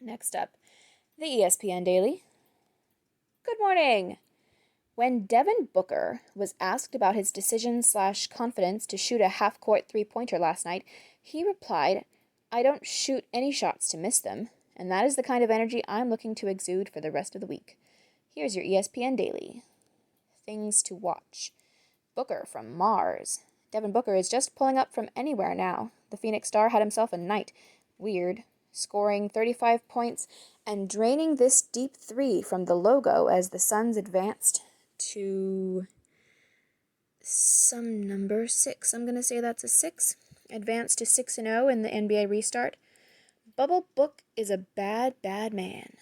Next up, the ESPN Daily. Good morning! When Devin Booker was asked about his decision/confidence to shoot a half-court three-pointer last night, he replied, "I don't shoot any shots to miss them, and that is the kind of energy I'm looking to exude for the rest of the week." Here's your ESPN Daily. Things to watch. Booker from Mars. Devin Booker is just pulling up from anywhere now. The Phoenix Star had himself a night. Weird. Scoring 35 points and draining this deep three from the logo as the Suns advanced to some number 6. I'm going to say that's a 6. Advanced to 6-0 in the NBA restart. Bubble Book is a bad, bad man.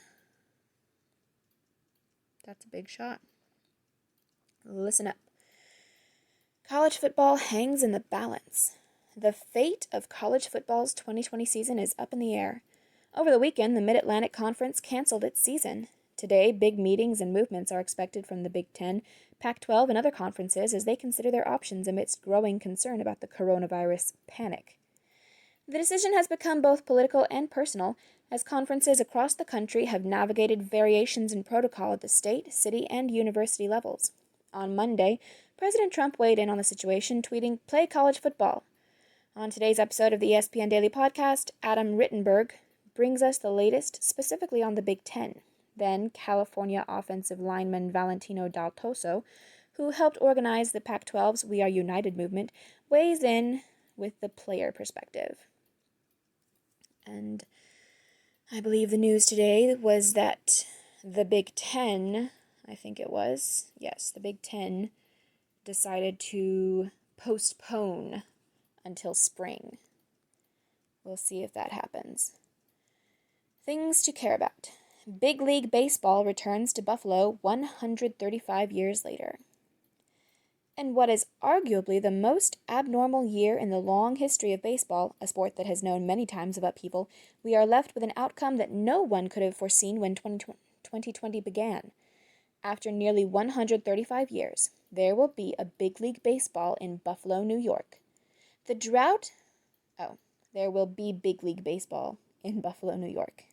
That's a big shot. Listen up. College football hangs in the balance. The fate of college football's 2020 season is up in the air. Over the weekend, the Mid-Atlantic Conference canceled its season. Today, big meetings and movements are expected from the Big Ten, Pac-12, and other conferences as they consider their options amidst growing concern about the coronavirus panic. The decision has become both political and personal, as conferences across the country have navigated variations in protocol at the state, city, and university levels. On Monday, President Trump weighed in on the situation, tweeting, "Play college football." On today's episode of the ESPN Daily Podcast, Adam Rittenberg brings us the latest specifically on the Big Ten. Then California offensive lineman Valentino Daltoso, who helped organize the Pac-12's We Are United movement, weighs in with the player perspective. And I believe the news today was that the Big Ten, the Big Ten decided to postpone until spring. We'll see if that happens. Things to care about. Big League Baseball returns to Buffalo 135 years later. And what is arguably the most abnormal year in the long history of baseball, a sport that has known many times of upheaval, we are left with an outcome that no one could have foreseen when 2020 began. After nearly 135 years, there will be a Big League Baseball in Buffalo, New York. There will be Big League Baseball in Buffalo, New York.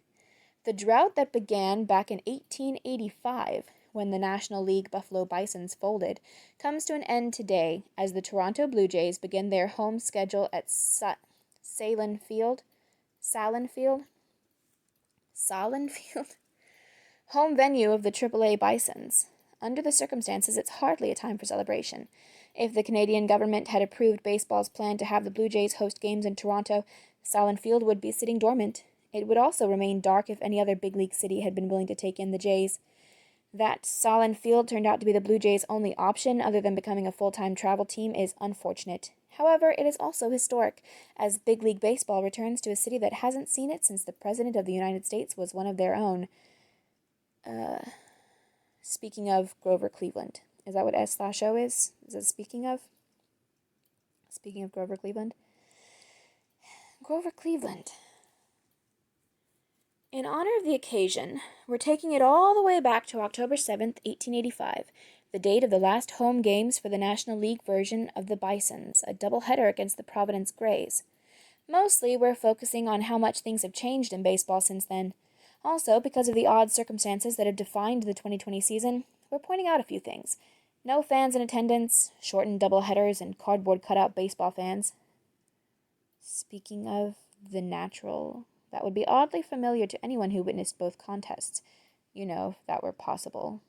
The drought that began back in 1885, when the National League Buffalo Bisons folded, comes to an end today as the Toronto Blue Jays begin their home schedule at Salin Field, home venue of the AAA Bisons. Under the circumstances, it's hardly a time for celebration. If the Canadian government had approved baseball's plan to have the Blue Jays host games in Toronto, Salin Field would be sitting dormant. It would also remain dark if any other big league city had been willing to take in the Jays. That Salin Field turned out to be the Blue Jays' only option other than becoming a full-time travel team is unfortunate. However, it is also historic, as Big League Baseball returns to a city that hasn't seen it since the President of the United States was one of their own. Speaking of Grover Cleveland. Is that what S/O is? Is it speaking of? Speaking of Grover Cleveland? Grover Cleveland. In honor of the occasion, we're taking it all the way back to October 7th, 1885, the date of the last home games for the National League version of the Bisons, a doubleheader against the Providence Grays. Mostly, we're focusing on how much things have changed in baseball since then. Also, because of the odd circumstances that have defined the 2020 season, we're pointing out a few things. No fans in attendance, shortened doubleheaders, and cardboard cutout baseball fans. Speaking of the natural, that would be oddly familiar to anyone who witnessed both contests. You know, if that were possible.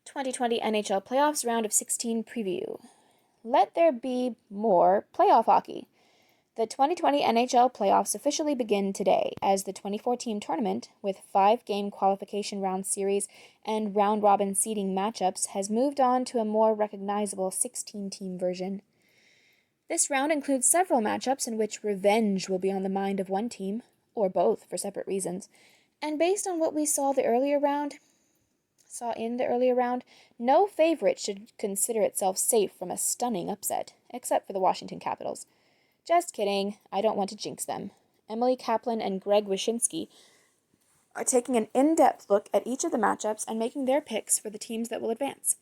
2020 NHL Playoffs Round of 16 Preview. Let there be more playoff hockey. The 2020 NHL playoffs officially begin today as the 24-team tournament, with 5-game qualification round series and round-robin seeding matchups, has moved on to a more recognizable 16-team version. This round includes several matchups in which revenge will be on the mind of one team, or both for separate reasons, and based on what we saw in the earlier round, no favorite should consider itself safe from a stunning upset, except for the Washington Capitals. Just kidding, I don't want to jinx them. Emily Kaplan and Greg Wyshynski are taking an in-depth look at each of the matchups and making their picks for the teams that will advance.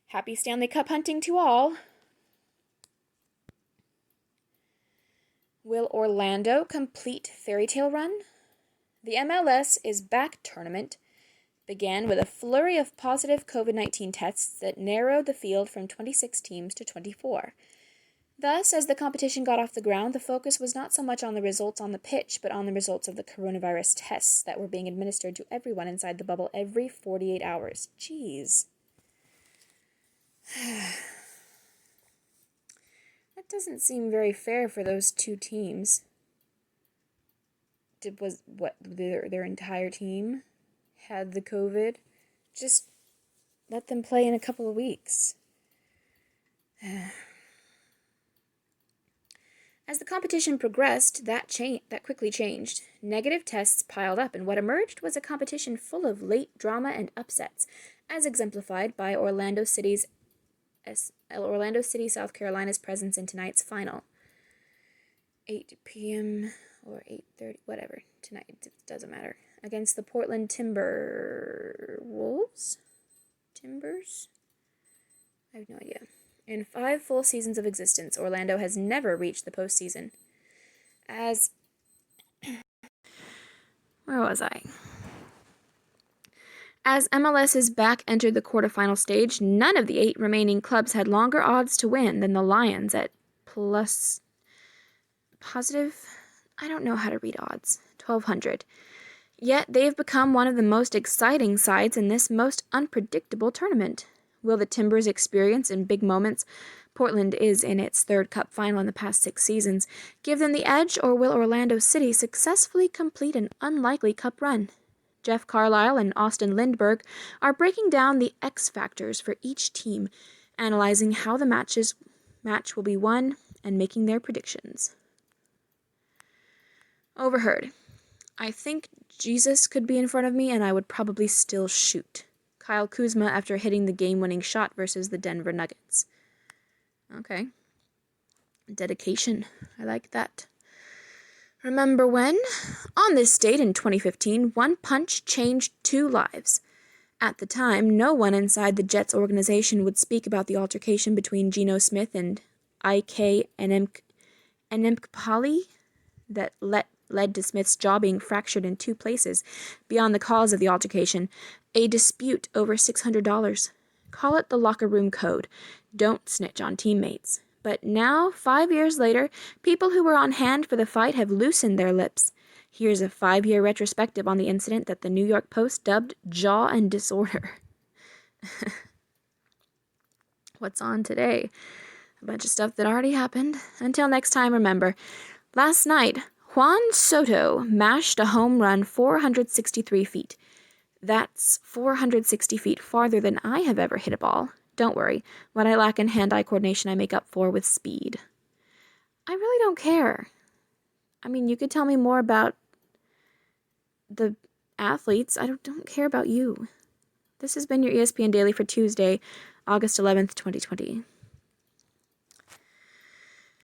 Happy Stanley Cup hunting to all! Will Orlando complete fairy tale run? The MLS is Back tournament began with a flurry of positive COVID-19 tests that narrowed the field from 26 teams to 24. Thus, as the competition got off the ground, the focus was not so much on the results on the pitch, but on the results of the coronavirus tests that were being administered to everyone inside the bubble every 48 hours. Jeez. That doesn't seem very fair for those two teams. Their entire team had the COVID? Just let them play in a couple of weeks. As the competition progressed, that quickly changed. Negative tests piled up, and what emerged was a competition full of late drama and upsets, as exemplified by Orlando City, South Carolina's presence in tonight's final. 8 p.m. or 8:30, whatever, tonight, it doesn't matter. Against the Portland Timbers? I have no idea. In 5 full seasons of existence, Orlando has never reached the postseason. Where was I? As MLS's Back entered the quarterfinal stage, none of the 8 remaining clubs had longer odds to win than the Lions at I don't know how to read odds, 1,200. Yet they have become one of the most exciting sides in this most unpredictable tournament. Will the Timbers experience in big moments Portland is in its 3rd Cup final in the past 6 seasons give them the edge, or will Orlando City successfully complete an unlikely Cup run? Jeff Carlisle and Austin Lindbergh are breaking down the X factors for each team, analyzing how the match will be won, and making their predictions. Overheard. I think Jesus could be in front of me and I would probably still shoot. Kyle Kuzma after hitting the game-winning shot versus the Denver Nuggets. Okay. Dedication. I like that. Remember when? On this date in 2015, one punch changed 2 lives. At the time, no one inside the Jets organization would speak about the altercation between Geno Smith and IK Enemkpali that led to Smith's jaw being fractured in 2 places. Beyond the cause of the altercation, a dispute over $600. Call it the locker room code. Don't snitch on teammates. But now, 5 years later, people who were on hand for the fight have loosened their lips. Here's a 5-year retrospective on the incident that the New York Post dubbed Jaw and Disorder. What's on today? A bunch of stuff that already happened. Until next time, remember, last night, Juan Soto mashed a home run 463 feet. That's 460 feet farther than I have ever hit a ball. Don't worry, what I lack in hand-eye coordination I make up for with speed. I really don't care. I mean, you could tell me more about the athletes. I don't care about you. This has been your ESPN Daily for Tuesday, August 11th, 2020.